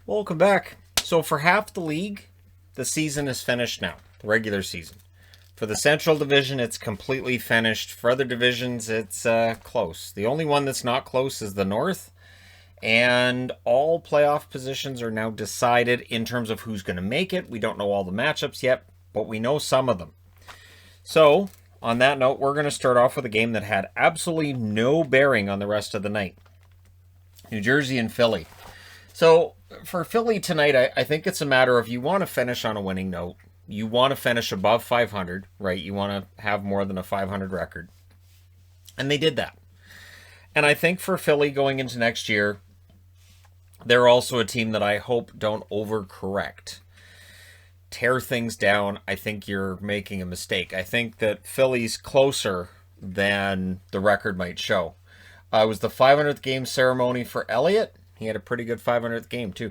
Welcome back. So for half the league, the season is finished now, the regular season. For the Central Division, it's completely finished. For other divisions, it's close. The only one that's not close is the North. And all playoff positions are now decided in terms of who's going to make it. We don't know all the matchups yet, but we know some of them. So, on that note, we're going to start off with a game that had absolutely no bearing on the rest of the night. New Jersey and Philly. So, for Philly tonight, I think it's a matter of you want to finish on a winning note. You want to finish above 500, right? You want to have more than a 500 record. And they did that. And I think for Philly going into next year, they're also a team that I hope don't overcorrect. Tear things down. I think you're making a mistake. I think that Philly's closer than the record might show. It was the 500th game ceremony for Elliott. He had a pretty good 500th game, too.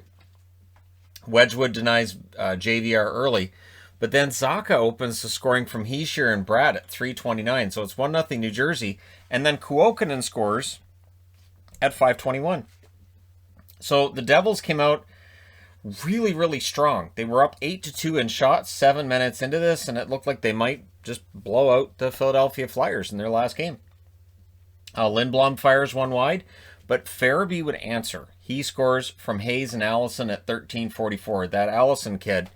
Wedgwood denies JVR early, but then Zacha opens the scoring from Hischier and Brad at 3:29, so it's 1-0 New Jersey, and then Kuokkanen scores at 5:21. So the Devils came out really, really strong. They were up 8-2 in shots 7 minutes into this, and it looked like they might just blow out the Philadelphia Flyers in their last game. Lindblom fires one wide, but Farabee would answer. He scores from Hayes and Allison at 13:44. That Allison kid,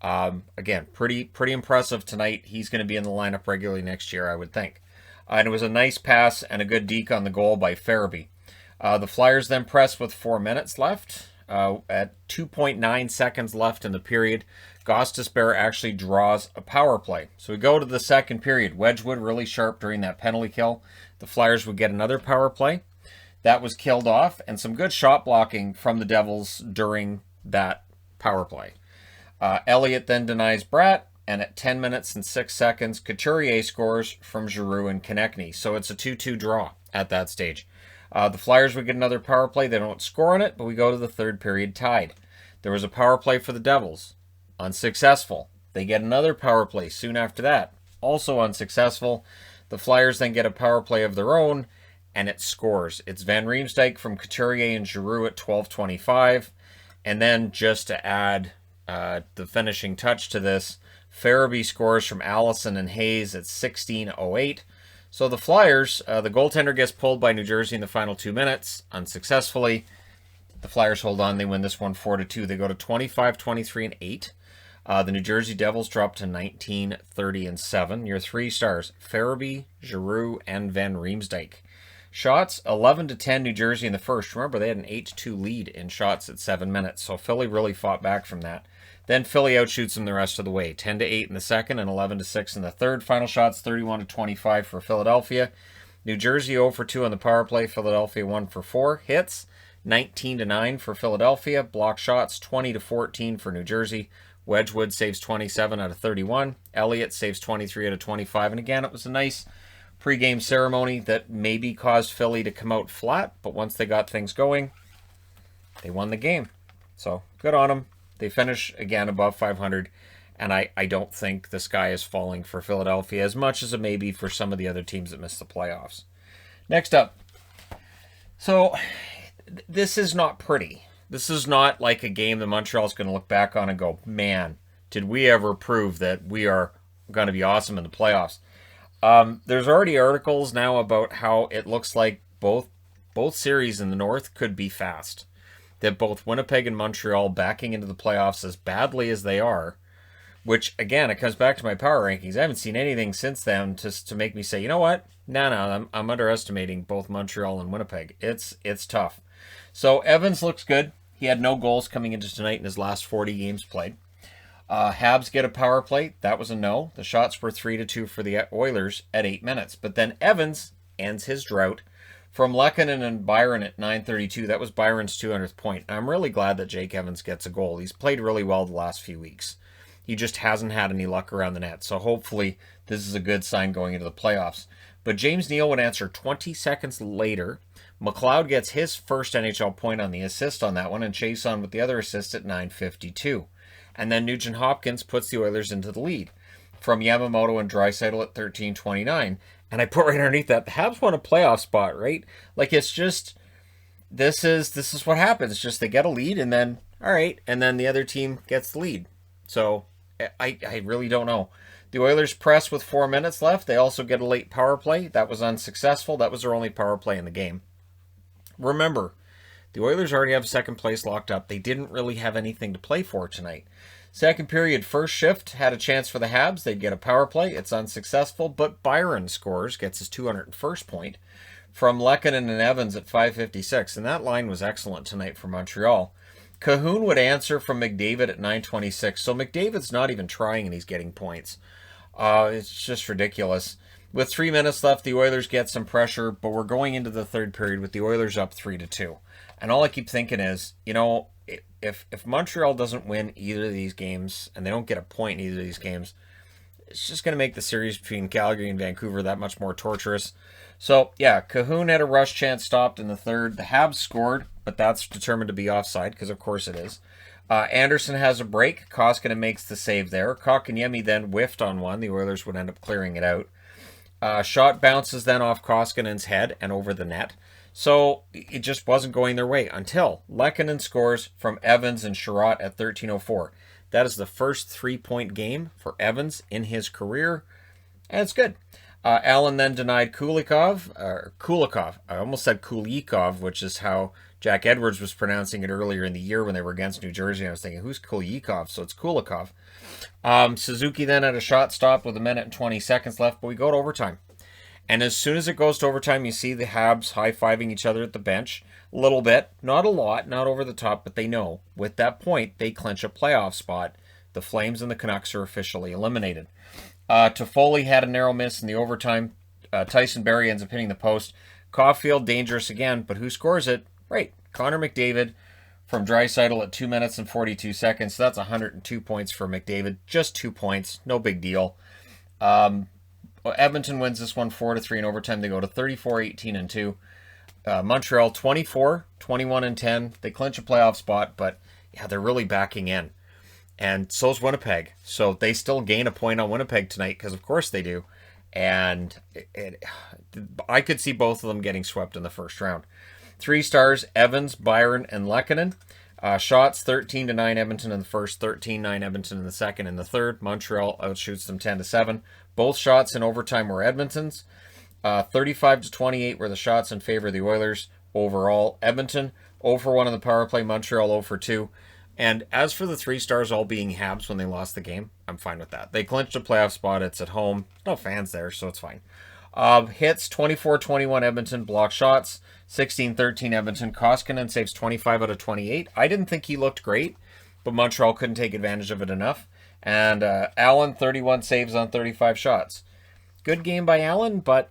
again, pretty impressive tonight. He's going to be in the lineup regularly next year, I would think. And it was a nice pass and a good deke on the goal by Farabee. The Flyers then press with 4 minutes left. At 2.9 seconds left in the period, Gostisbehere actually draws a power play. So we go to the second period. Wedgwood really sharp during that penalty kill. The Flyers would get another power play. That was killed off, and some good shot blocking from the Devils during that power play. Elliott then denies Bratt, and at 10 minutes and 6 seconds, Couturier scores from Giroux and Konechny. So it's a 2-2 draw at that stage. The Flyers would get another power play. They don't score on it, but we go to the third period tied. There was a power play for the Devils. Unsuccessful. They get another power play soon after that. Also unsuccessful. The Flyers then get a power play of their own, and it scores. It's Van Riemsdyk from Couturier and Giroux at 12:25. And then just to add the finishing touch to this, Farabee scores from Allison and Hayes at 16:08. So the Flyers, the goaltender gets pulled by New Jersey in the final 2 minutes, unsuccessfully. The Flyers hold on. They win this one 4-2. They go to 25, 23, and 8. The New Jersey Devils drop to 19, 30, and 7. Your 3 stars, Farabee, Giroux, and Van Riemsdyk. Shots, 11-10 New Jersey in the first. Remember, they had an 8-2 lead in shots at 7 minutes, so Philly really fought back from that. Then Philly outshoots them the rest of the way, 10-8 in the second and 11-6 in the third. Final shots, 31-25 for Philadelphia. New Jersey 0-2 on the power play. Philadelphia 1-4. Hits, 19-9 for Philadelphia. Block shots, 20-14 for New Jersey. Wedgwood saves 27 out of 31. Elliott saves 23 out of 25. And again, it was a nice pregame ceremony that maybe caused Philly to come out flat, but once they got things going, they won the game. So good on them. They finish again above 500, and I don't think the sky is falling for Philadelphia as much as it may be for some of the other teams that missed the playoffs. Next up, so this is not pretty. This is not like a game that Montreal's going to look back on and go, man, did we ever prove that we are going to be awesome in the playoffs? There's already articles now about how it looks like both series in the North could be fast. That both Winnipeg and Montreal backing into the playoffs as badly as they are, which, again, it comes back to my power rankings. I haven't seen anything since then to make me say, you know what? No, I'm underestimating both Montreal and Winnipeg. It's tough. So Evans looks good. He had no goals coming into tonight in his last 40 games played. Habs get a power play. That was a no. The shots were 3-2 for the Oilers at 8 minutes. But then Evans ends his drought from Lehkonen and Byron at 9:32. That was Byron's 200th point. I'm really glad that Jake Evans gets a goal. He's played really well the last few weeks. He just hasn't had any luck around the net. So hopefully this is a good sign going into the playoffs. But James Neal would answer 20 seconds later. McLeod gets his first NHL point on the assist on that one, and Chase on with the other assist at 9:52. And then Nugent Hopkins puts the Oilers into the lead from Yamamoto and Draisaitl at 13:29. And I put right underneath that, the Habs won a playoff spot, right? Like, it's just, this is what happens. Just they get a lead, and then all right, and then the other team gets the lead. So I really don't know. The Oilers press with 4 minutes left. They also get a late power play. That was unsuccessful. That was their only power play in the game. Remember, the Oilers already have second place locked up. They didn't really have anything to play for tonight. Second period, first shift, had a chance for the Habs. They'd get a power play. It's unsuccessful, but Byron scores, gets his 201st point from Lehkonen and Evans at 5:56, and that line was excellent tonight for Montreal. Cahoon would answer from McDavid at 9:26, so McDavid's not even trying and he's getting points. It's just ridiculous. With 3 minutes left, the Oilers get some pressure, but we're going into the third period with the Oilers up 3-2. And all I keep thinking is, if Montreal doesn't win either of these games, and they don't get a point in either of these games, it's just going to make the series between Calgary and Vancouver that much more torturous. So, yeah, Cahoon had a rush chance stopped in the third. The Habs scored, but that's determined to be offside, because of course it is. Anderson has a break. Koskinen makes the save there. Kotkaniemi then whiffed on one. The Oilers would end up clearing it out. Shot bounces then off Koskinen's head and over the net. So it just wasn't going their way until Lehkonen scores from Evans and Sherratt at 13:04. That is the first 3-point game for Evans in his career, and it's good. Allen then denied Kulikov. I almost said Kulikov, which is how Jack Edwards was pronouncing it earlier in the year when they were against New Jersey. I was thinking, who's Kulikov? So it's Kulikov. Suzuki then had a shot stopped with 1:20 left, but we go to overtime. And as soon as it goes to overtime, you see the Habs high-fiving each other at the bench. A little bit, not a lot, not over the top, but they know with that point, they clinch a playoff spot. The Flames and the Canucks are officially eliminated. Toffoli had a narrow miss in the overtime. Tyson Barrie ends up hitting the post. Caulfield dangerous again, but who scores it? Right, Connor McDavid from Draisaitl at 2 minutes and 42 seconds. So that's 102 points for McDavid. Just 2 points, no big deal. Edmonton wins this one 4-3 in overtime. They go to 34-18-2. Montreal 24-21-10. They clinch a playoff spot, but yeah, they're really backing in. And so's Winnipeg. So they still gain a point on Winnipeg tonight, because of course they do. And I could see both of them getting swept in the first round. 3 stars, Evans, Byron, and Lehkonen. Shots 13-9 Edmonton in the first, 13-9 Edmonton in the second. In the third, Montreal outshoots them 10-7. Both shots in overtime were Edmonton's. 35-28 were the shots in favor of the Oilers overall. Edmonton 0-for-1 on the power play, Montreal 0-for-2. And as for the 3 stars all being Habs when they lost the game, I'm fine with that. They clinched a playoff spot. It's at home. No fans there, so it's fine. Hits 24-21 Edmonton, block shots 16-13 Edmonton. Koskinen saves 25 out of 28. I didn't think he looked great, but Montreal couldn't take advantage of it enough. And Allen 31 saves on 35 shots. Good game by Allen, but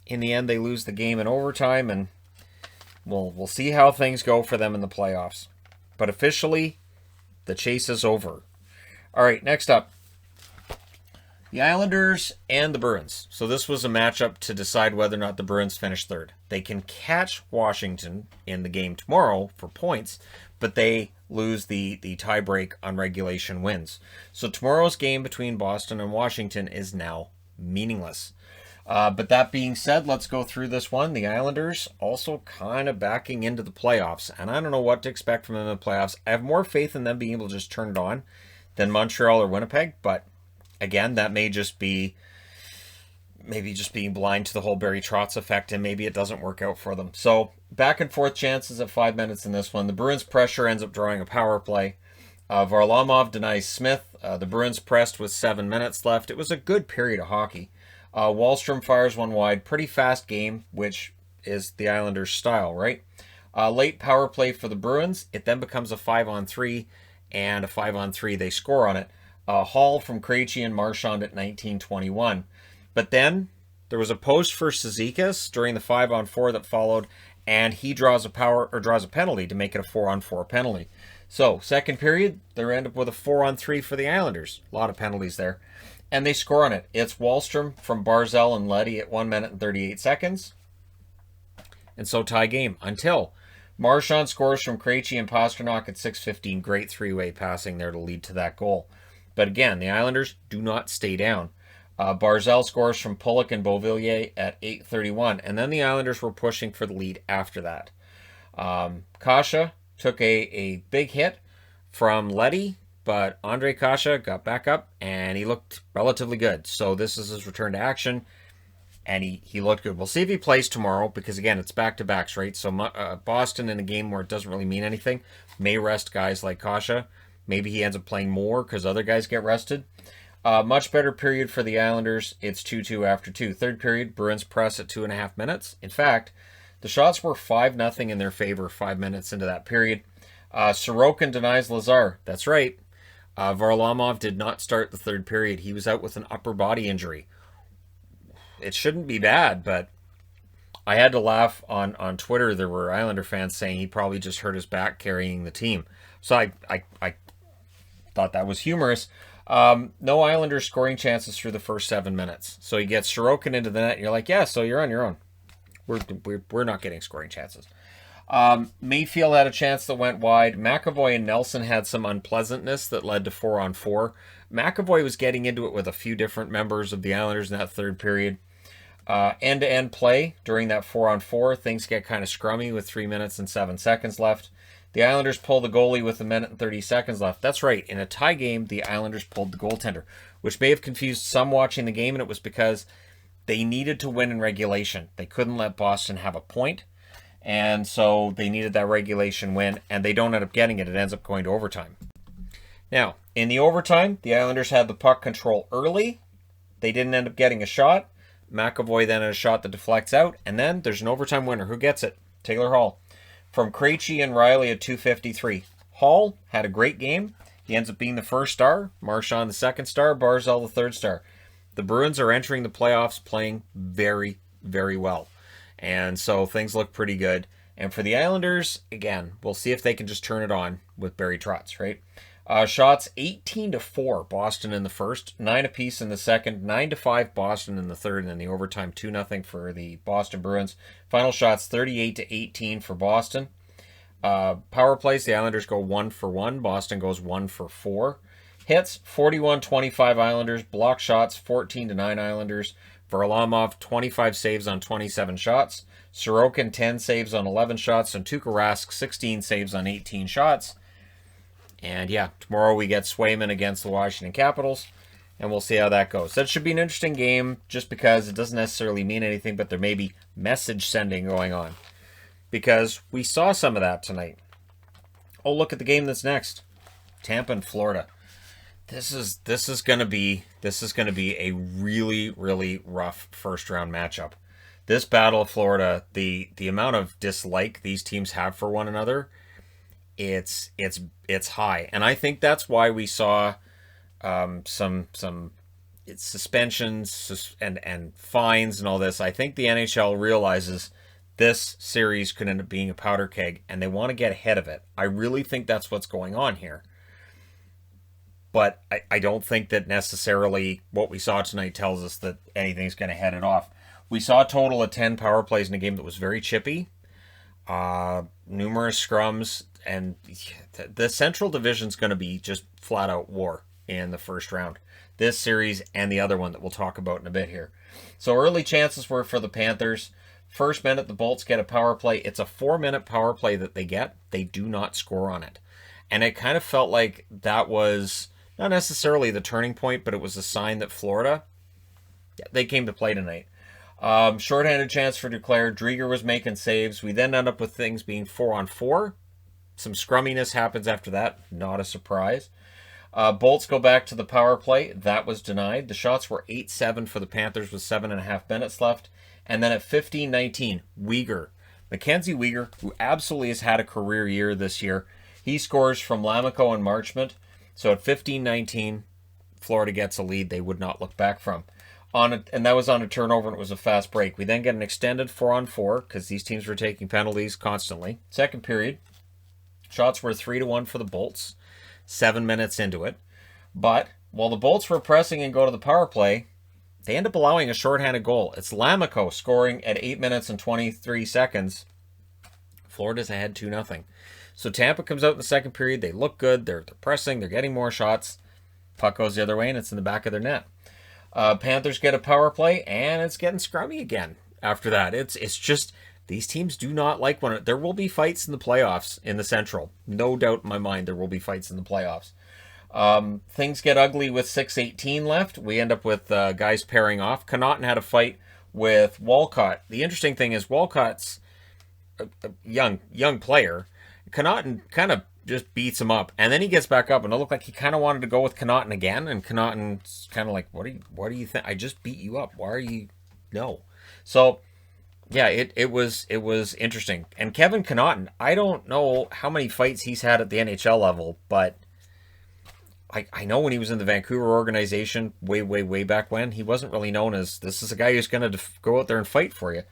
in the end they lose the game in overtime, and we'll see how things go for them in the playoffs. But officially, the chase is over. All right, next up, the Islanders and the Bruins. So this was a matchup to decide whether or not the Bruins finish third. They can catch Washington in the game tomorrow for points, but they lose the tiebreak on regulation wins. So tomorrow's game between Boston and Washington is now meaningless. But that being said, let's go through this one. The Islanders also kind of backing into the playoffs, and I don't know what to expect from them in the playoffs. I have more faith in them being able to just turn it on than Montreal or Winnipeg, but again, that may just be maybe just being blind to the whole Barry Trotz effect, and maybe it doesn't work out for them. So back and forth chances at 5 minutes in this one. The Bruins pressure ends up drawing a power play. Varlamov denies Smith. The Bruins pressed with 7 minutes left. It was a good period of hockey. Wallstrom fires one wide. Pretty fast game, which is the Islanders' style, right? Late power play for the Bruins. It then becomes a 5-on-3, and a 5-on-3. They score on it. Hall from Krejci and Marchand at 19:21. But then there was a post for Cizikas during the 5-on-4 that followed, and he draws a penalty to make it a 4-on-4 penalty. So second period, they end up with a 4-on-3 for the Islanders. A lot of penalties there. And they score on it. It's Wallstrom from Barzal and Leddy at 1 minute and 38 seconds. And so tie game until Marchand scores from Krejci and Pasternak at 6:15. Great three-way passing there to lead to that goal. But again, the Islanders do not stay down. Barzal scores from Pulock and Beauvillier at 8:31. And then the Islanders were pushing for the lead after that. Kasha took a big hit from Leddy, but Andre Kasha got back up, and he looked relatively good. So this is his return to action, and he looked good. We'll see if he plays tomorrow, because, again, it's back-to-backs, right? So Boston, in a game where it doesn't really mean anything, may rest guys like Kasha. Maybe he ends up playing more because other guys get rested. Much better period for the Islanders. It's 2-2 after 2. Third period, Bruins press at 2.5 minutes. In fact, the shots were 5-0 in their favor 5 minutes into that period. Sorokin denies Lazar. That's right. Varlamov did not start the third period. He was out with an upper body injury. It shouldn't be bad, but I had to laugh on Twitter. There were Islander fans saying he probably just hurt his back carrying the team. So I thought that was humorous. No Islanders scoring chances through the first 7 minutes. So he gets Sorokin into the net, and you're like, yeah, so you're on your own. We're not getting scoring chances. Mayfield had a chance that went wide. McAvoy and Nelson had some unpleasantness that led to 4-on-4. McAvoy was getting into it with a few different members of the Islanders in that third period. End-to-end play during that 4-on-4. Things get kind of scrummy with 3 minutes and 7 seconds left. The Islanders pull the goalie with 1 minute and 30 seconds left. That's right. In a tie game, the Islanders pulled the goaltender, which may have confused some watching the game, and it was because they needed to win in regulation. They couldn't let Boston have a point, and so they needed that regulation win, and they don't end up getting it. It ends up going to overtime. Now, in the overtime, the Islanders had the puck control early. They didn't end up getting a shot. McAvoy then had a shot that deflects out, and then there's an overtime winner. Who gets it? Taylor Hall. From Krejci and Riley at 2:53. Hall had a great game. He ends up being the first star. Marchand the second star. Barzal the third star. The Bruins are entering the playoffs playing very, very well. And so things look pretty good. And for the Islanders, again, we'll see if they can just turn it on with Barry Trotz, right? Shots 18-4 Boston in the first, 9 apiece in the second, 9-5 Boston in the third, and then the overtime 2-0 for the Boston Bruins. Final shots 38-18 for Boston. Power plays, the Islanders go 1 for 1. Boston goes 1 for 4. Hits 41-25 Islanders. Block shots 14-9 Islanders. Varlamov 25 saves on 27 shots. Sorokin 10 saves on 11 shots, and Tuukka Rask 16 saves on 18 shots. And yeah, tomorrow we get Swayman against the Washington Capitals, and we'll see how that goes. That should be an interesting game just because it doesn't necessarily mean anything, but there may be message sending going on. Because we saw some of that tonight. Oh, look at the game that's next. Tampa and Florida. This is going to be a really, really rough first round matchup. This Battle of Florida, the amount of dislike these teams have for one another, it's high, and I think that's why we saw some suspensions and fines and all this. I think the NHL realizes this series could end up being a powder keg, and they want to get ahead of it. I really think that's what's going on here. But I don't think that necessarily what we saw tonight tells us that anything's going to head it off. We saw a total of 10 power plays in a game that was very chippy. Numerous scrums, and the Central Division's going to be just flat-out war in the first round. This series and the other one that we'll talk about in a bit here. So early chances were for the Panthers. First minute, the Bolts get a power play. It's a 4-minute power play that they get. They do not score on it. And it kind of felt like that was not necessarily the turning point, but it was a sign that Florida, they came to play tonight. Shorthanded chance for Duclair. Drieger was making saves. We then end up with things being 4-on-4. Some scrumminess happens after that. Not a surprise. Bolts go back to the power play. That was denied. The shots were 8-7 for the Panthers with 7.5 minutes left. And then at 15-19, Weegar. Mackenzie Weegar, who absolutely has had a career year this year, he scores from Lamico and Marchment. So at 15-19, Florida gets a lead they would not look back from. And that was on a turnover, and it was a fast break. We then get an extended 4-on-4 because these teams were taking penalties constantly. Second period, shots were 3-1 for the Bolts, 7 minutes into it. But while the Bolts were pressing and go to the power play, they end up allowing a shorthanded goal. It's Lamico scoring at 8 minutes and 23 seconds. Florida's ahead 2-0. So Tampa comes out in the second period. They look good. They're pressing. They're getting more shots. Puck goes the other way, and it's in the back of their net. Panthers get a power play, and it's getting scrummy again after that. It's just These teams do not like one. There will be fights in the playoffs in the Central. No doubt in my mind there will be fights in the playoffs. Things get ugly with 6:18 left. We end up with guys pairing off. Connaughton had a fight with Walcott. The interesting thing is Walcott's a young player. Connaughton kind of just beats him up, and then he gets back up, and it looked like he kind of wanted to go with Connaughton again, and Connaughton's kind of like, what do you think? I just beat you up. Why are you... No. So... yeah, it was interesting. And Kevin Connaughton, I don't know how many fights he's had at the NHL level, but I know when he was in the Vancouver organization way back when, he wasn't really known as, this is a guy who's going to go out there and fight for you.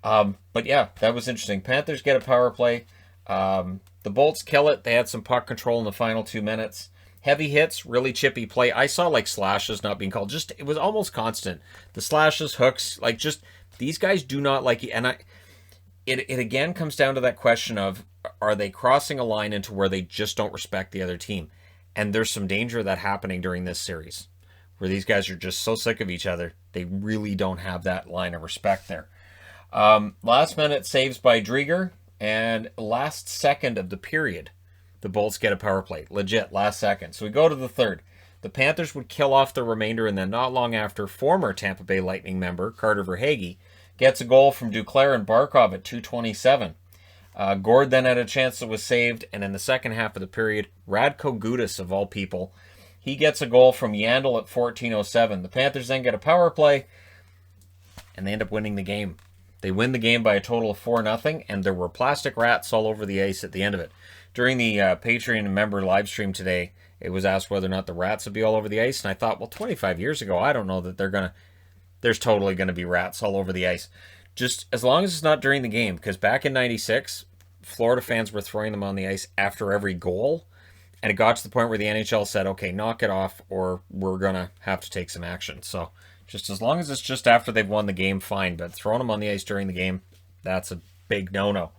But yeah, that was interesting. Panthers get a power play. The Bolts kill it. They had some puck control in the final 2 minutes. Heavy hits, really chippy play. I saw like slashes not being called. Just, it was almost constant. The slashes, hooks, like just... these guys do not like it, and it again comes down to that question of, are they crossing a line into where they just don't respect the other team? And there's some danger of that happening during this series, where these guys are just so sick of each other, they really don't have that line of respect there. Last minute saves by Drieger, and last second of the period, the Bolts get a power play. Legit, last second. So we go to the third. The Panthers would kill off the remainder, and then not long after, former Tampa Bay Lightning member Carter Verhaeghe gets a goal from Duclair and Barkov at 2:27. Gord then had a chance that was saved, and in the second half of the period, Radko Gudas, of all people, he gets a goal from Yandel at 14:07. The Panthers then get a power play, and they end up winning the game. They win the game by a total of 4-0, and there were plastic rats all over the ice at the end of it. During the Patreon member live stream today, it was asked whether or not the rats would be all over the ice, and I thought, well, 25 years ago, I don't know that there's totally going to be rats all over the ice. Just as long as it's not during the game, because back in 96, Florida fans were throwing them on the ice after every goal, and it got to the point where the NHL said, okay, knock it off, or we're going to have to take some action. So just as long as it's just after they've won the game, fine, but throwing them on the ice during the game, that's a big no-no.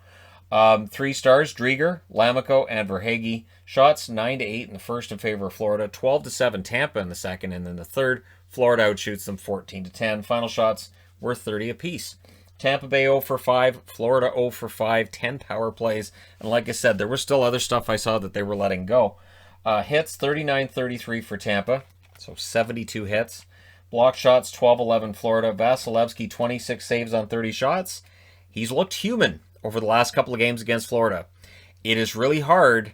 3 stars, Drieger, Lamico, and Verhaeghe. Shots 9-8 in the first in favor of Florida, 12-7 Tampa in the second, and then the third, Florida outshoots them 14-10. Final shots were 30 apiece. Tampa Bay 0 for 5, Florida 0 for 5, 10 power plays. And like I said, there was still other stuff I saw that they were letting go. Hits 39-33 for Tampa, so 72 hits. Block shots 12-11 Florida. Vasilevsky 26 saves on 30 shots. He's looked human over the last couple of games against Florida. It is really hard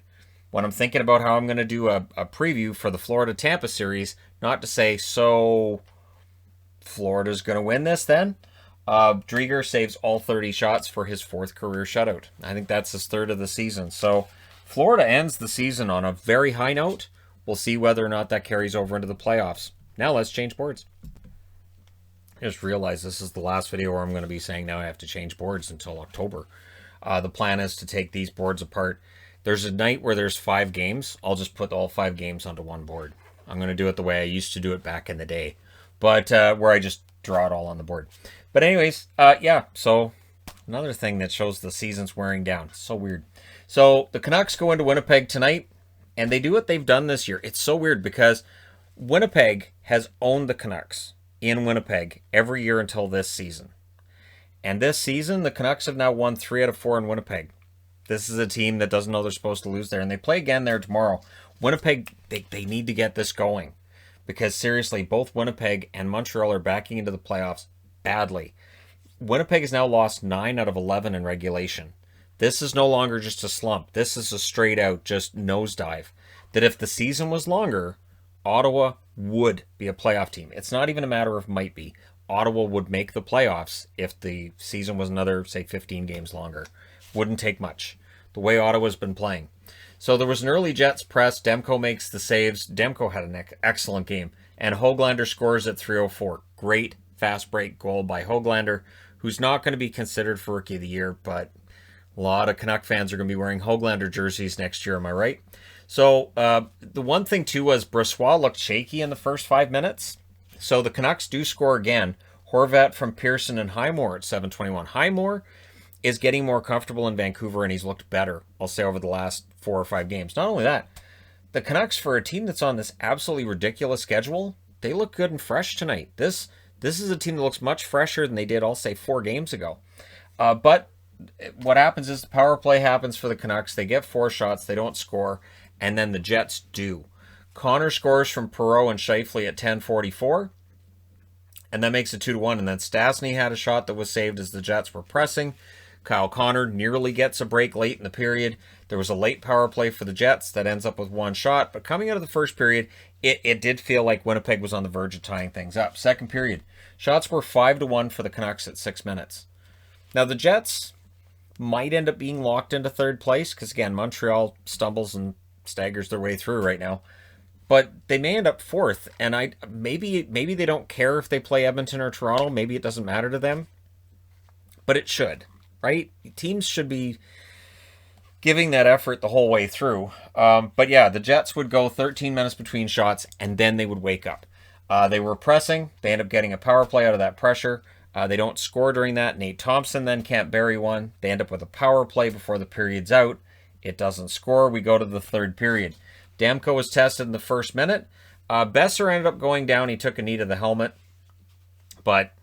when I'm thinking about how I'm going to do a preview for the Florida-Tampa series, not to say, so Florida's going to win this then? Drieger saves all 30 shots for his 4th career shutout. I think that's his 3rd of the season. So Florida ends the season on a very high note. We'll see whether or not that carries over into the playoffs. Now let's change boards. I just realized this is the last video where I'm going to be saying now I have to change boards until October. The plan is to take these boards apart. There's a night where there's 5 games. I'll just put all 5 games onto one board. I'm going to do it the way I used to do it back in the day. But where I just draw it all on the board. But anyways, yeah, so another thing that shows the season's wearing down. So weird. So the Canucks go into Winnipeg tonight, and they do what they've done this year. It's so weird because Winnipeg has owned the Canucks in Winnipeg every year until this season. And this season, the Canucks have now won 3 out of 4 in Winnipeg. This is a team that doesn't know they're supposed to lose there, and they play again there tomorrow. Winnipeg, they need to get this going. Because seriously, both Winnipeg and Montreal are backing into the playoffs badly. Winnipeg has now lost 9 out of 11 in regulation. This is no longer just a slump. This is a straight out just nosedive. That if the season was longer, Ottawa would be a playoff team. It's not even a matter of might be. Ottawa would make the playoffs if the season was another, say, 15 games longer. Wouldn't take much. The way Ottawa's been playing. So there was an early Jets press. Demko makes the saves. Demko had an excellent game. And Höglander scores at 3:04. Great fast break goal by Höglander, who's not going to be considered for Rookie of the Year, but a lot of Canuck fans are going to be wearing Höglander jerseys next year, am I right? So the one thing, too, was Brossoit looked shaky in the first 5 minutes. So the Canucks do score again. Horvat from Pearson and Highmore at 7:21. Highmore is getting more comfortable in Vancouver, and he's looked better, I'll say, over the last 4 or 5 games. Not only that, the Canucks, for a team that's on this absolutely ridiculous schedule, they look good and fresh tonight. This is a team that looks much fresher than they did, I'll say, 4 games ago. But what happens is the power play happens for the Canucks. They get 4 shots, they don't score, and then the Jets do. Connor scores from Perreault and Scheifele at 10:44, and that makes it 2-1. And then Stastny had a shot that was saved as the Jets were pressing. Kyle Connor nearly gets a break late in the period. There was a late power play for the Jets that ends up with 1 shot. But coming out of the first period, it did feel like Winnipeg was on the verge of tying things up. Second period, shots were 5-1 for the Canucks at 6 minutes. Now the Jets might end up being locked into third place because, again, Montreal stumbles and staggers their way through right now. But they may end up fourth, and maybe they don't care if they play Edmonton or Toronto. Maybe it doesn't matter to them. But it should, right? Teams should be giving that effort the whole way through. But yeah, the Jets would go 13 minutes between shots, and then they would wake up. They were pressing. They end up getting a power play out of that pressure. They don't score during that. Nate Thompson then can't bury one. They end up with a power play before the period's out. It doesn't score. We go to the third period. Demko was tested in the first minute. Besser ended up going down. He took a knee to the helmet. But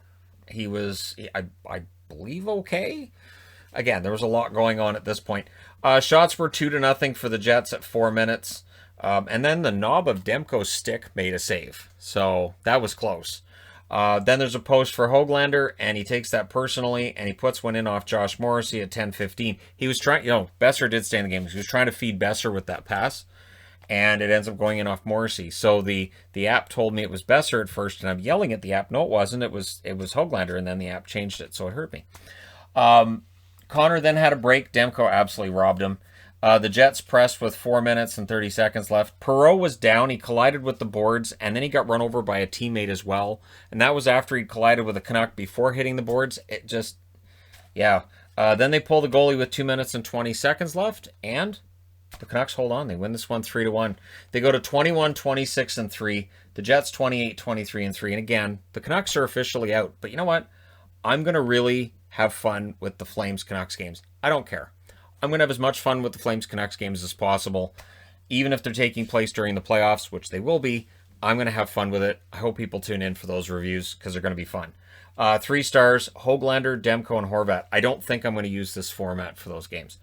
he was, I believe, okay. Again, there was a lot going on at this point. Shots were 2-0 for the Jets at 4 minutes. And then the knob of Demko's stick made a save. So that was close. Then there's a post for Höglander, and he takes that personally, and he puts one in off Josh Morrissey at 10:15. He was trying, Besser did stay in the game. He was trying to feed Besser with that pass, and it ends up going in off Morrissey. So the app told me it was Besser at first, and I'm yelling at the app. No, it wasn't. It was Höglander, and then the app changed it, so it hurt me. Connor then had a break. Demko absolutely robbed him. The Jets pressed with 4 minutes and 30 seconds left. Perreault was down. He collided with the boards, and then he got run over by a teammate as well. And that was after he collided with a Canuck before hitting the boards. It just, yeah. Then they pull the goalie with 2 minutes and 20 seconds left, and the Canucks hold on. They win this one 3-1. They go to 21-26-3. The Jets 28-23-3. And again, the Canucks are officially out. But you know what? I'm going to really have fun with the Flames-Canucks games. I don't care. I'm going to have as much fun with the Flames-Canucks games as possible. Even if they're taking place during the playoffs, which they will be, I'm going to have fun with it. I hope people tune in for those reviews because they're going to be fun. 3 stars, Höglander, Demko, and Horvat. I don't think I'm going to use this format for those games.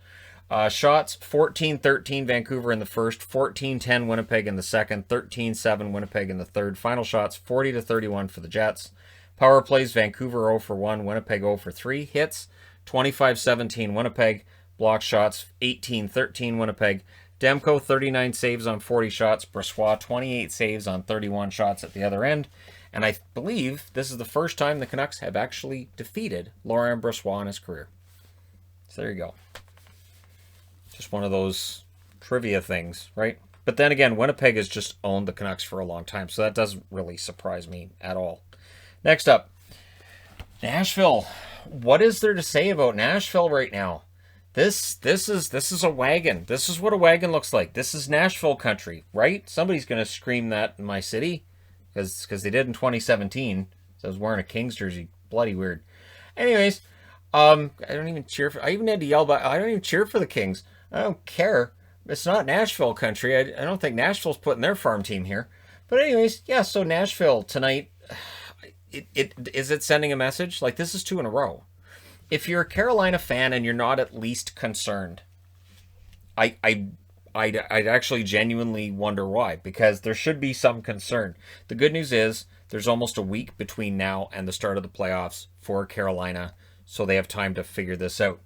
Shots, 14-13 Vancouver in the first, 14-10 Winnipeg in the second, 13-7 Winnipeg in the third. Final shots, 40-31 for the Jets. Power plays, Vancouver 0 for 1, Winnipeg 0 for 3. Hits, 25-17 Winnipeg. Block shots, 18-13 Winnipeg. Demko, 39 saves on 40 shots. Brossoit, 28 saves on 31 shots at the other end. And I believe this is the first time the Canucks have actually defeated Laurent Brossoit in his career. So there you go. Just one of those trivia things, right? But then again, Winnipeg has just owned the Canucks for a long time, so that doesn't really surprise me at all. Next up, Nashville. What is there to say about Nashville right now? This is a wagon. This is what a wagon looks like. This is Nashville country, right? Somebody's going to scream that in my city because they did in 2017. So I was wearing a Kings jersey. Bloody weird. Anyways, I don't even cheer for. I even had to yell back. I don't even cheer for the Kings. I don't care. It's not Nashville country. I don't think Nashville's putting their farm team here. But anyways, yeah. So Nashville tonight. Is it sending a message? Like, this is 2 in a row. If you're a Carolina fan and you're not at least concerned, I'd actually genuinely wonder why, because there should be some concern. The good news is there's almost a week between now and the start of the playoffs for Carolina, so they have time to figure this out.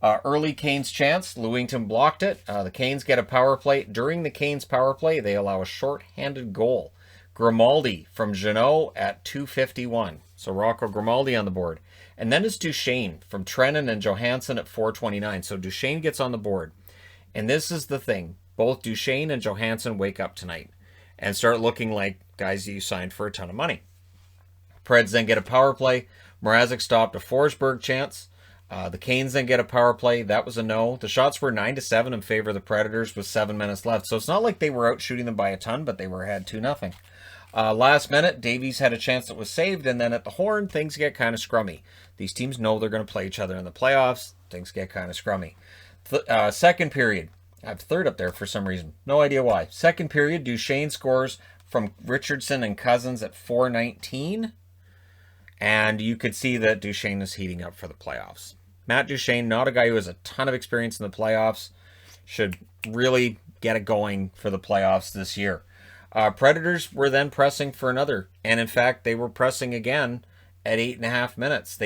Early Canes chance, Lewington blocked it. The Canes get a power play. During the Canes power play, they allow a short-handed goal. Grimaldi from Jeannot at 2:51. So Rocco Grimaldi on the board. And then it's Duchesne from Trennan and Johansson at 4:29. So Duchesne gets on the board. And this is the thing. Both Duchesne and Johansson wake up tonight and start looking like guys you signed for a ton of money. Preds then get a power play. Mrazek stopped a Forsberg chance. The Canes then get a power play. That was a no. The shots were 9-7 in favor of the Predators with 7 minutes left. So it's not like they were out shooting them by a ton, but they were ahead 2-0. Last minute, Davies had a chance that was saved, and then at the horn, things get kind of scrummy. These teams know they're going to play each other in the playoffs. Things get kind of scrummy. Second period. I have third up there for some reason. No idea why. Second period, Duchesne scores from Richardson and Cousins at 4:19. And you could see that Duchesne is heating up for the playoffs. Matt Duchene, not a guy who has a ton of experience in the playoffs, should really get it going for the playoffs this year. Predators were then pressing for another, and in fact, they were pressing again at 8.5 minutes.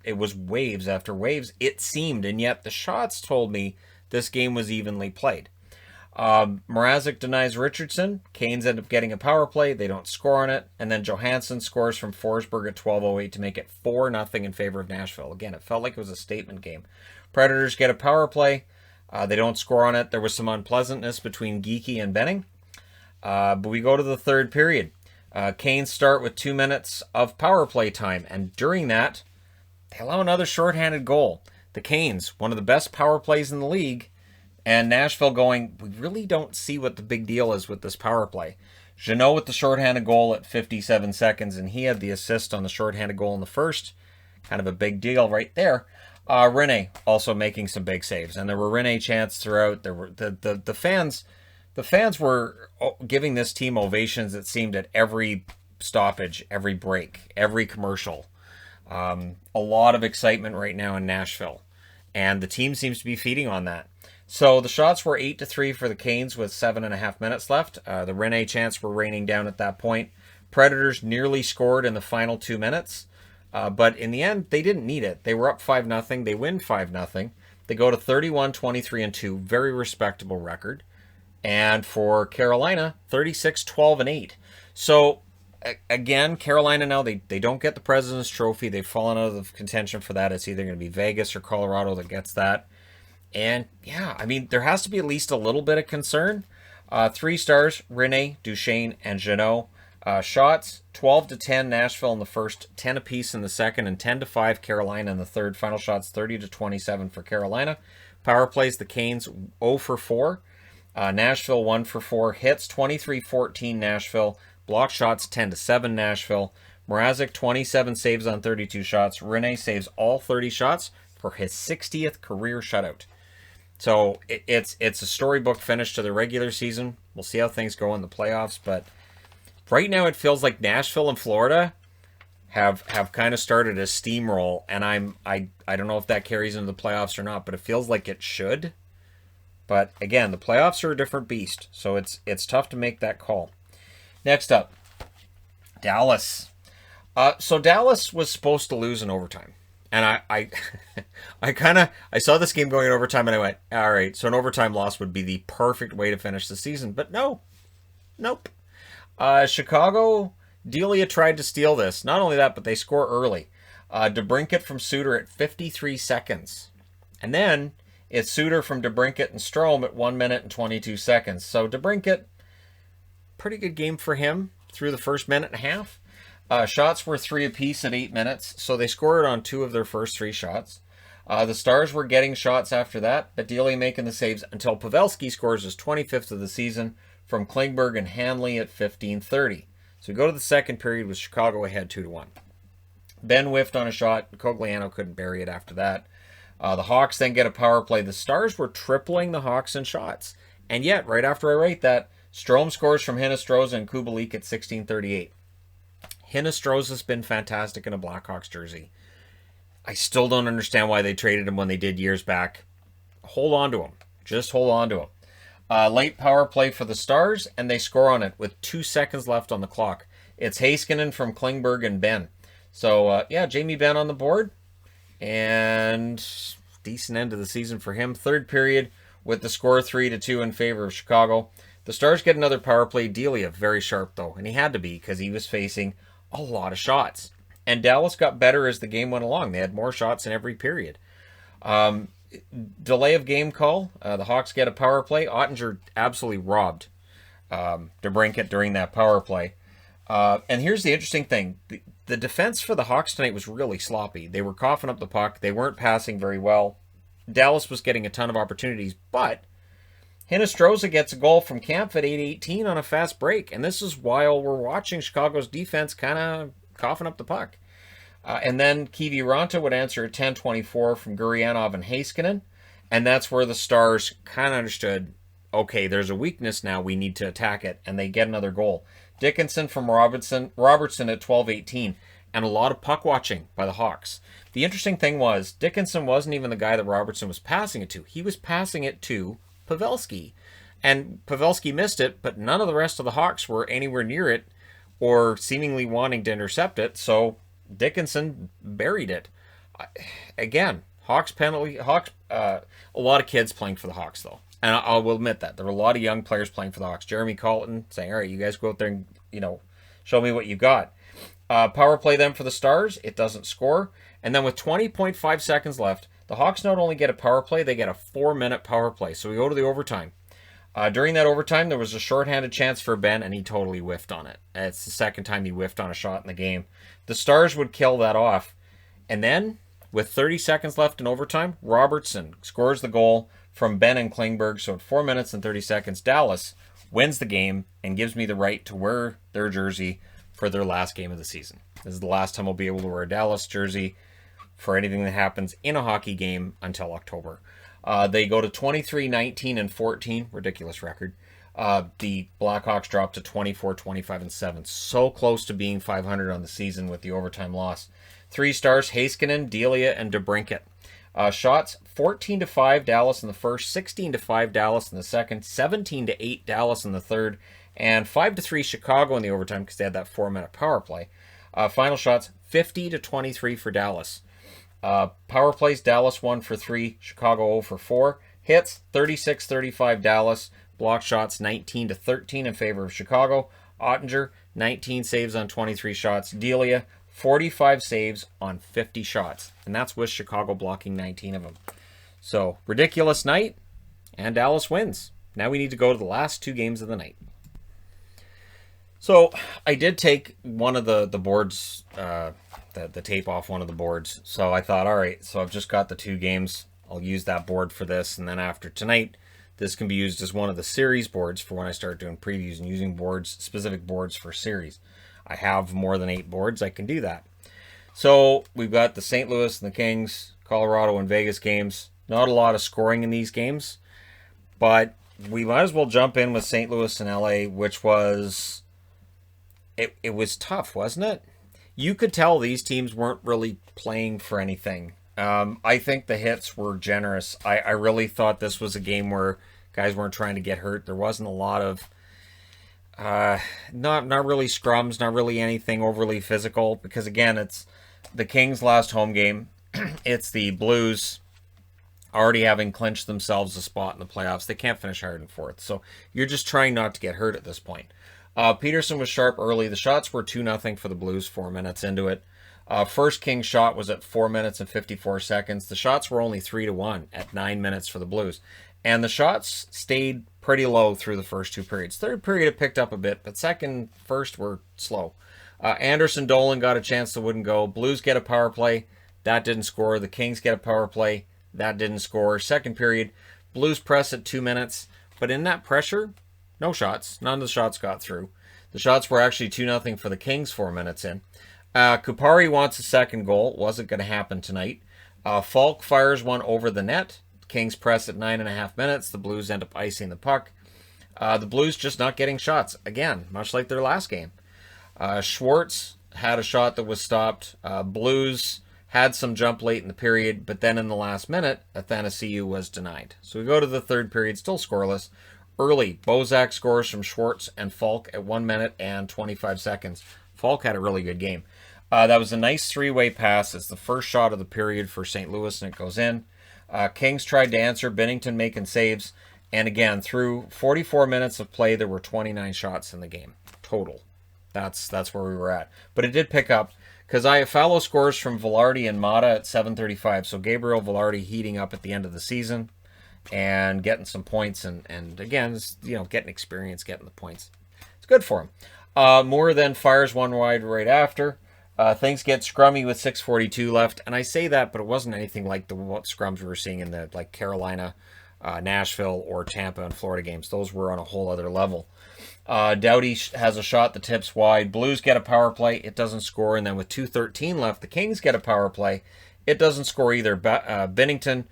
It was waves after waves, it seemed, and yet the shots told me this game was evenly played. Mrazek denies Richardson. Canes end up getting a power play. They don't score on it. And then Johansson scores from Forsberg at 12:08 to make it 4-0 in favor of Nashville. Again, it felt like it was a statement game. Predators get a power play. They don't score on it. There was some unpleasantness between Geekie and Benning. But we go to the third period. Canes start with 2 minutes of power play time. And during that, they allow another shorthanded goal. The Canes, one of the best power plays in the league, and Nashville going, we really don't see what the big deal is with this power play. Jeannot with the shorthanded goal at 57 seconds, and he had the assist on the shorthanded goal in the first. Kind of a big deal right there. Rinne also making some big saves, and there were Rinne chants throughout. There were the fans were giving this team ovations, it seemed, at every stoppage, every break, every commercial. A lot of excitement right now in Nashville, and the team seems to be feeding on that. So the shots were 8-3 for the Canes with 7.5 minutes left. The Rinne chants were raining down at that point. Predators nearly scored in the final 2 minutes, but in the end, they didn't need it. They were up 5-0. They win 5-0. They go to 31-23-2, very respectable record. And for Carolina, 36-12-8. So again, Carolina now, they don't get the President's Trophy. They've fallen out of contention for that. It's either going to be Vegas or Colorado that gets that. And yeah, I mean, there has to be at least a little bit of concern. 3 stars, Rinne, Duchene, and Jeannot. Shots, 12-10 Nashville in the first, 10 apiece in the second, and 10-5 Carolina in the third. Final shots, 30-27 for Carolina. Power plays, the Canes 0-4. Nashville 1-4. Hits, 23-14 Nashville. Block shots, 10-7 Nashville. Mrazek, 27 saves on 32 shots. Rinne saves all 30 shots for his 60th career shutout. So it's a storybook finish to the regular season. We'll see how things go in the playoffs, but right now it feels like Nashville and Florida have kind of started a steamroll, and I don't know if that carries into the playoffs or not, but it feels like it should. But again, the playoffs are a different beast, so it's tough to make that call. Next up, Dallas. So Dallas was supposed to lose in overtime. And I saw this game going in overtime, and I went, all right, so an overtime loss would be the perfect way to finish the season. But nope. Chicago, Delia tried to steal this. Not only that, but they score early. DeBrincat from Suter at 53 seconds. And then it's Suter from DeBrincat and Strome at 1 minute and 22 seconds. So DeBrincat, pretty good game for him through the first minute and a half. Shots were 3 apiece at 8 minutes, so they scored on 2 of their first 3 shots. The Stars were getting shots after that, but Delia making the saves until Pavelski scores his 25th of the season from Klingberg and Hanley at 15:30. So we go to the second period with Chicago ahead 2-1. Ben whiffed on a shot. Cogliano couldn't bury it after that. The Hawks then get a power play. The Stars were tripling the Hawks in shots. And yet, right after I write that, Strome scores from Hinostroza and Kubalik at 16:38. Hinostroza's been fantastic in a Blackhawks jersey. I still don't understand why they traded him when they did years back. Hold on to him. Just hold on to him. Late power play for the Stars, and they score on it with 2 seconds left on the clock. It's Heiskanen from Klingberg and Ben. So, Jamie Benn on the board. And decent end of the season for him. Third period with the score 3-2 in favor of Chicago. The Stars get another power play. Delia, very sharp though, and he had to be because he was facing a lot of shots. And Dallas got better as the game went along. They had more shots in every period. Delay of game call. The Hawks get a power play. Ottinger absolutely robbed DeBrincat during that power play. And here's the interesting thing. The defense for the Hawks tonight was really sloppy. They were coughing up the puck. They weren't passing very well. Dallas was getting a ton of opportunities, but Hinostroza gets a goal from Kampf at 8:18 on a fast break. And this is while we're watching Chicago's defense kind of coughing up the puck. And then Kiviranta would answer at 10:24 from Gurianov and Heiskanen. And that's where the Stars kind of understood, okay, there's a weakness now. We need to attack it. And they get another goal. Dickinson from Robertson at 12:18. and a lot of puck watching by the Hawks. The interesting thing was Dickinson wasn't even the guy that Robertson was passing it to. He was passing it to Pavelski. And Pavelski missed it, but none of the rest of the Hawks were anywhere near it or seemingly wanting to intercept it, so Dickinson buried it. Again, Hawks penalty. A lot of kids playing for the Hawks, though. And I will admit that. There were a lot of young players playing for the Hawks. Jeremy Colleton saying, all right, you guys go out there and, show me what you got. Power play then for the Stars. It doesn't score. And then with 20.5 seconds left, the Hawks not only get a power play, they get a 4-minute power play. So we go to the overtime. During that overtime, there was a shorthanded chance for Ben, and he totally whiffed on it. It's the second time he whiffed on a shot in the game. The Stars would kill that off. And then, with 30 seconds left in overtime, Robertson scores the goal from Ben and Klingberg. So at 4 minutes and 30 seconds, Dallas wins the game and gives me the right to wear their jersey for their last game of the season. This is the last time I'll be able to wear a Dallas jersey for anything that happens in a hockey game until October. They go to 23, 19, and 14. Ridiculous record. The Blackhawks dropped to 24, 25, and 7. So close to being 500 on the season with the overtime loss. 3 stars, Heiskanen, Delia, and DeBrincat. Shots, 14-5 Dallas in the first, 16-5 Dallas in the second, 17-8 Dallas in the third, and 5-3 Chicago in the overtime because they had that 4-minute power play. Final shots, 50-23 for Dallas. Power plays, Dallas 1 for 3, Chicago 0 for 4. Hits, 36-35 Dallas. Block shots, 19-13 in favor of Chicago. Ottinger, 19 saves on 23 shots. Delia, 45 saves on 50 shots. And that's with Chicago blocking 19 of them. So, ridiculous night, and Dallas wins. Now we need to go to the last 2 games of the night. So, I did take one of the boards, the tape off one of the boards. So I thought, all right, so I've just got the 2 games. I'll use that board for this. And then after tonight, this can be used as one of the series boards for when I start doing previews and using boards, specific boards for series. I have more than 8 boards. I can do that. So we've got the St. Louis and the Kings, Colorado and Vegas games. Not a lot of scoring in these games, but we might as well jump in with St. Louis and LA, which was, it was tough, wasn't it? You could tell these teams weren't really playing for anything. I think the hits were generous. I really thought this was a game where guys weren't trying to get hurt. There wasn't a lot of not really scrums, not really anything overly physical, because again, it's the Kings' last home game. It's the Blues already having clinched themselves a spot in the playoffs. They can't finish higher than 4th, so you're just trying not to get hurt at this point. Peterson was sharp early. The shots were 2-0 for the Blues 4 minutes into it. First Kings shot was at 4 minutes and 54 seconds. The shots were only 3-1 at 9 minutes for the Blues. And the shots stayed pretty low through the first 2 periods. Third period it picked up a bit, but first were slow. Anderson Dolan got a chance that wouldn't go. Blues get a power play. That didn't score. The Kings get a power play. That didn't score. Second period, Blues press at 2 minutes. But in that pressure, no shots. None of the shots got through. The shots were actually 2-0 for the Kings 4 minutes in. Kupari wants a second goal. Wasn't going to happen tonight. Falk fires one over the net. Kings press at 9.5 minutes. The Blues end up icing the puck. The Blues just not getting shots. Again, much like their last game. Schwartz had a shot that was stopped. Blues had some jump late in the period, but then in the last minute, Athanasiou was denied. So we go to the third period, still scoreless. Early, Bozak scores from Schwartz and Falk at 1 minute and 25 seconds. Falk had a really good game. That was a nice 3-way pass. It's the first shot of the period for St. Louis, and it goes in. Kings tried to answer, Binnington making saves. And again, through 44 minutes of play, there were 29 shots in the game total. That's where we were at. But it did pick up, because I have follow scores from Velarde and Mata at 7:35. So Gabriel Velarde heating up at the end of the season and getting some points. And again, getting experience, getting the points. It's good for him. Moore then fires one wide right after. Things get scrummy with 6:42 left. And I say that, but it wasn't anything like the scrums we were seeing in the Carolina, Nashville, or Tampa and Florida games. Those were on a whole other level. Doughty has a shot that tips wide. Blues get a power play. It doesn't score. And then with 2:13 left, the Kings get a power play. It doesn't score either. Binnington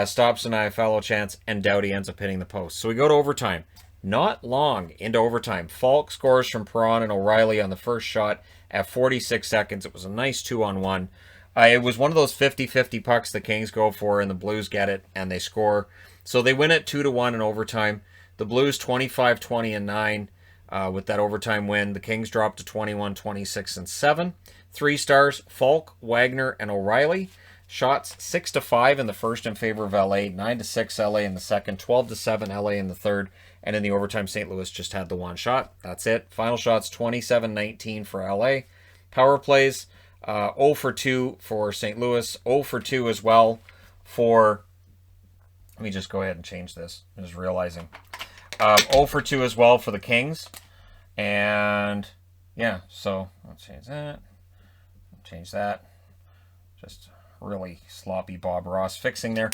stops an Iafallo chance, and Doughty ends up hitting the post. So we go to overtime. Not long into overtime, Falk scores from Perron and O'Reilly on the first shot at 46 seconds. It was a nice 2-on-1. It was one of those 50-50 pucks the Kings go for, and the Blues get it, and they score. So they win it 2-1 in overtime. The Blues 25-20 and 9 with that overtime win. The Kings drop to 21, 26 and 7. 3 stars, Falk, Wagner, and O'Reilly. Shots 6-5 in the first in favor of LA, 9-6 LA in the second, 12-7 LA in the third, and in the overtime St. Louis just had the one shot. That's it. Final shots 27-19 for LA. Power plays 0 for 2 for St. Louis, 0 for 2 as well for... Let me just go ahead and change this. I'm just realizing. 0 for 2 as well for the Kings. And yeah, so let's change that. Change that. Just really sloppy Bob Ross fixing there.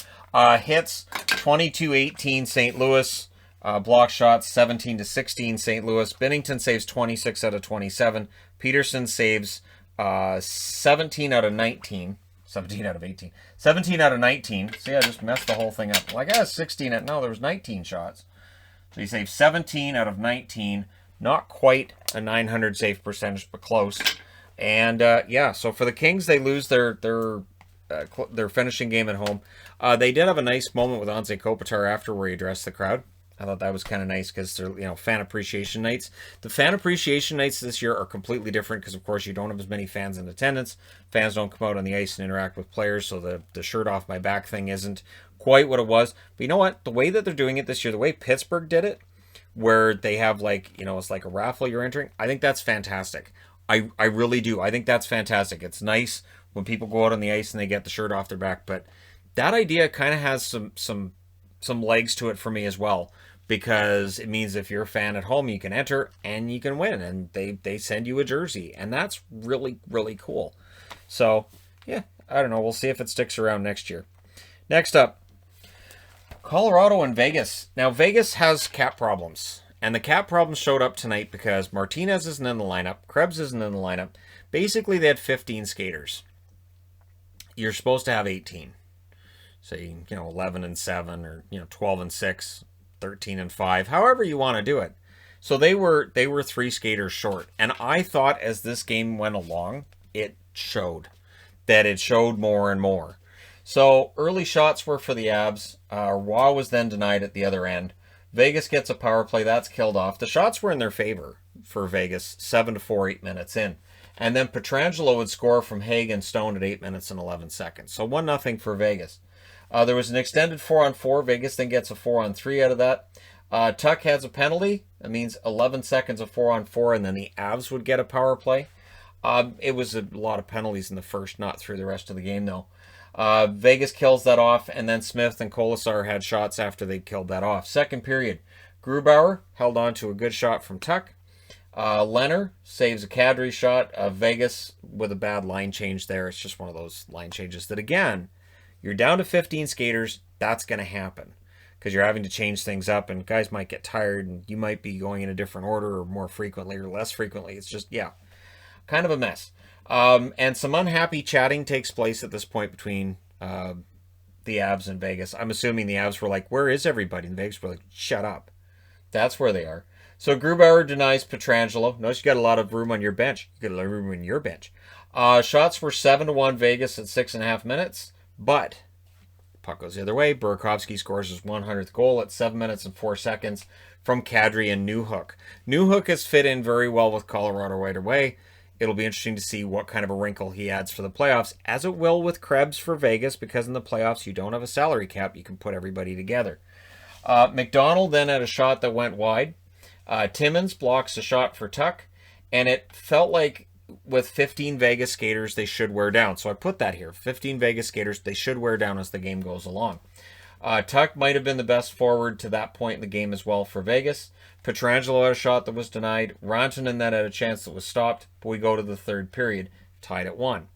Hits 22-18 St. Louis. Block shots 17-16 St. Louis. Binnington saves 26 out of 27. Peterson saves 17 out of 19. 17 out of 18. 17 out of 19. See, I just messed the whole thing up. Like, I had 16 at... No, there was 19 shots. So he saved 17 out of 19. Not quite a 900 save percentage, but close. And, yeah, so for the Kings, they lose their finishing game at home. They did have a nice moment with Anze Kopitar after where he addressed the crowd. I thought that was kind of nice because they're, you know, fan appreciation nights. The fan appreciation nights this year are completely different because, of course, you don't have as many fans in attendance. Fans don't come out on the ice and interact with players, so the shirt off my back thing isn't quite what it was. But you know what? The way that they're doing it this year, the way Pittsburgh did it, where they have, like, you know, it's like a raffle you're entering, I think that's fantastic. I really do. I think that's fantastic. It's nice when people go out on the ice and they get the shirt off their back, but that idea kind of has some legs to it for me as well, because it means if you're a fan at home, you can enter and you can win, and they send you a jersey, and that's really, really cool. So, yeah, I don't know. We'll see if it sticks around next year. Next up, Colorado and Vegas. Now, Vegas has cap problems, and the cap problems showed up tonight because Martinez isn't in the lineup, Krebs isn't in the lineup. Basically, they had 15 skaters. You're supposed to have 18. So, you know, 11 and 7, or, you know, 12 and 6, 13 and 5, however you want to do it. So they were 3 skaters short. And I thought as this game went along, it showed more and more. So early shots were for the Abs. Roy was then denied at the other end. Vegas gets a power play. That's killed off. The shots were in their favor for Vegas, 7-4, 8 minutes in. And then Pietrangelo would score from Haig and Stone at 8 minutes and 11 seconds. So 1-0 for Vegas. There was an extended 4-on-4. Vegas then gets a 4-on-3 out of that. Tuck has a penalty. That means 11 seconds of 4-on-4, and then the Avs would get a power play. It was a lot of penalties in the first, not through the rest of the game, though. Vegas kills that off, and then Smith and Kolasar had shots after they killed that off. Second period, Grubauer held on to a good shot from Tuck. Leonard saves a Kadri shot. Vegas with a bad line change there. It's just one of those line changes that, again, you're down to 15 skaters. That's going to happen because you're having to change things up, and guys might get tired, and you might be going in a different order or more frequently or less frequently. It's just, yeah, kind of a mess. And some unhappy chatting takes place at this point between the Avs and Vegas. I'm assuming the Avs were like, where is everybody? And Vegas were like, shut up. That's where they are. So Grubauer denies Pietrangelo. Notice you got a lot of room on your bench. You got a lot of room on your bench. Shots were 7-1 Vegas at 6.5 minutes. But puck goes the other way. Burakovsky scores his 100th goal at 7 minutes and 4 seconds from Kadri and Newhook. Newhook has fit in very well with Colorado right away. It'll be interesting to see what kind of a wrinkle he adds for the playoffs, as it will with Krebs for Vegas, because in the playoffs you don't have a salary cap. You can put everybody together. McDonald then had a shot that went wide. Timmins blocks a shot for Tuck, and it felt like with 15 Vegas skaters, they should wear down. So I put that here. 15 Vegas skaters, they should wear down as the game goes along. Tuck might have been the best forward to that point in the game as well for Vegas. Pietrangelo had a shot that was denied. Rantanen then had a chance that was stopped. But we go to the third period, tied at 1.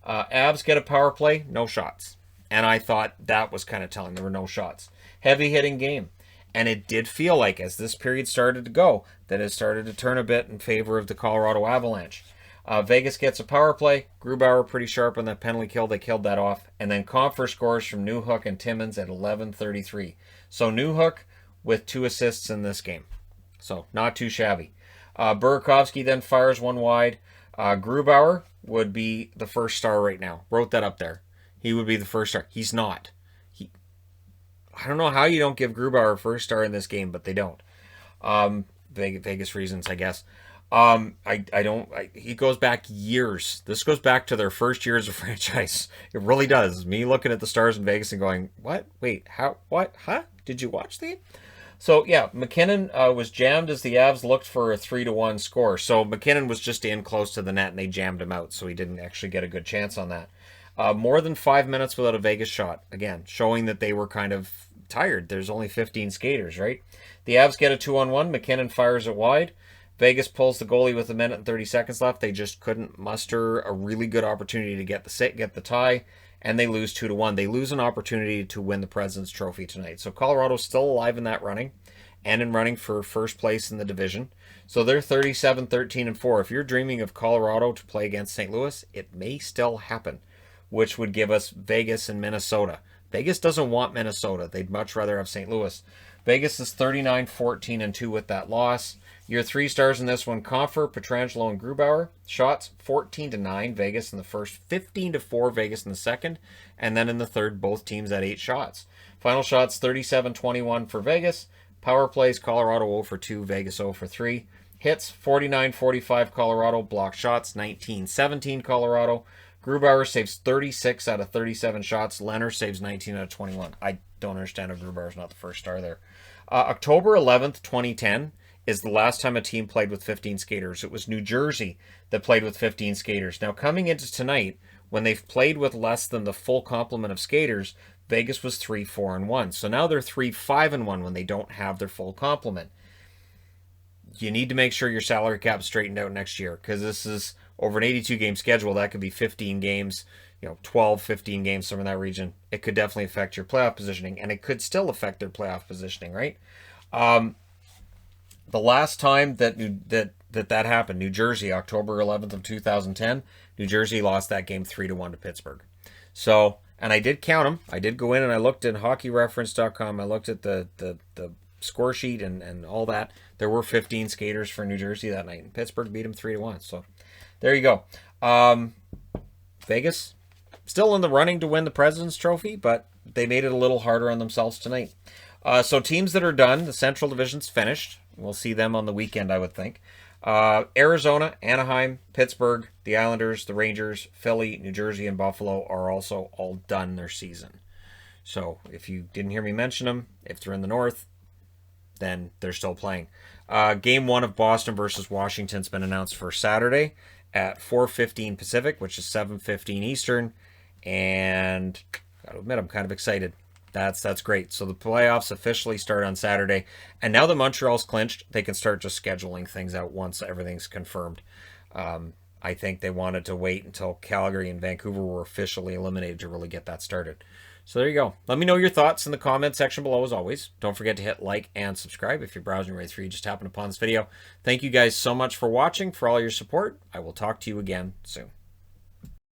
Avs get a power play, no shots. And I thought that was kind of telling. There were no shots. Heavy hitting game. And it did feel like, as this period started to go, that it started to turn a bit in favor of the Colorado Avalanche. Vegas gets a power play. Grubauer pretty sharp on that penalty kill. They killed that off. And then Compher scores from Newhook and Timmins at 11:33. So Newhook with 2 assists in this game. So not too shabby. Burakovsky then fires one wide. Grubauer would be the first star right now. Wrote that up there. He would be the first star. He's not. I don't know how you don't give Grubauer a first star in this game, but they don't. Vegas reasons, I guess. He goes back years. This goes back to their first year as a franchise. It really does. Me looking at the Stars in Vegas and going, what? Wait, how? What? Huh? Did you watch the game? So, yeah, McKinnon was jammed as the Avs looked for a 3-1 score. So, McKinnon was just in close to the net, and they jammed him out, so he didn't actually get a good chance on that. More than 5 minutes without a Vegas shot. Again, showing that they were kind of tired. There's only 15 skaters, right? The Avs get a 2-on-1. McKinnon fires it wide. Vegas pulls the goalie with 1 minute and 30 seconds left. They just couldn't muster a really good opportunity to get the tie, and they lose 2-1. They lose an opportunity to win the President's Trophy tonight. So Colorado's still alive in that running, and in running for first place in the division. So they're 37-13-4. If you're dreaming of Colorado to play against St. Louis, it may still happen, which would give us Vegas and Minnesota. Vegas doesn't want Minnesota. They'd much rather have St. Louis. Vegas is 39-14-2 with that loss. Your 3 stars in this one: Compher, Pietrangelo, and Grubauer. Shots 14-9 Vegas in the first, 15-4 Vegas in the second, and then in the third, both teams at 8 shots. Final shots 37-21 for Vegas. Power plays, Colorado 0 for 2, Vegas 0 for 3. Hits 49-45 Colorado. Block shots 19-17 Colorado. Grubauer saves 36 out of 37 shots. Leonard saves 19 out of 21. I don't understand how Grubauer's not the first star there. October 11th, 2010 is the last time a team played with 15 skaters. It was New Jersey that played with 15 skaters. Now, coming into tonight, when they've played with less than the full complement of skaters, Vegas was 3-4-1. So now they're 3-5-1 when they don't have their full complement. You need to make sure your salary cap is straightened out next year, because this is over an 82-game schedule. That could be 15 games, 12, 15 games, somewhere in that region. It could definitely affect your playoff positioning, and it could still affect their playoff positioning, right? The last time that happened, New Jersey, October 11th of 2010, New Jersey lost that game 3-1 to Pittsburgh. So, and I did count them. I did go in and I looked at hockeyreference.com. I looked at the score sheet and all that. There were 15 skaters for New Jersey that night, and Pittsburgh beat them 3-1. So, there you go. Vegas, still in the running to win the President's Trophy, but they made it a little harder on themselves tonight. So teams that are done, the Central Division's finished. We'll see them on the weekend, I would think. Arizona, Anaheim, Pittsburgh, the Islanders, the Rangers, Philly, New Jersey, and Buffalo are also all done their season. So if you didn't hear me mention them, if they're in the North, then they're still playing. Game 1 of Boston versus Washington's been announced for Saturday at 4:15 Pacific, which is 7:15 Eastern. And gotta admit, I'm kind of excited. That's great. So the playoffs officially start on Saturday. And now that Montreal's clinched, they can start just scheduling things out once everything's confirmed. I think they wanted to wait until Calgary and Vancouver were officially eliminated to really get that started. So there you go. Let me know your thoughts in the comment section below as always. Don't forget to hit like and subscribe if you're browsing right through. You just happened upon this video. Thank you guys so much for watching, for all your support. I will talk to you again soon.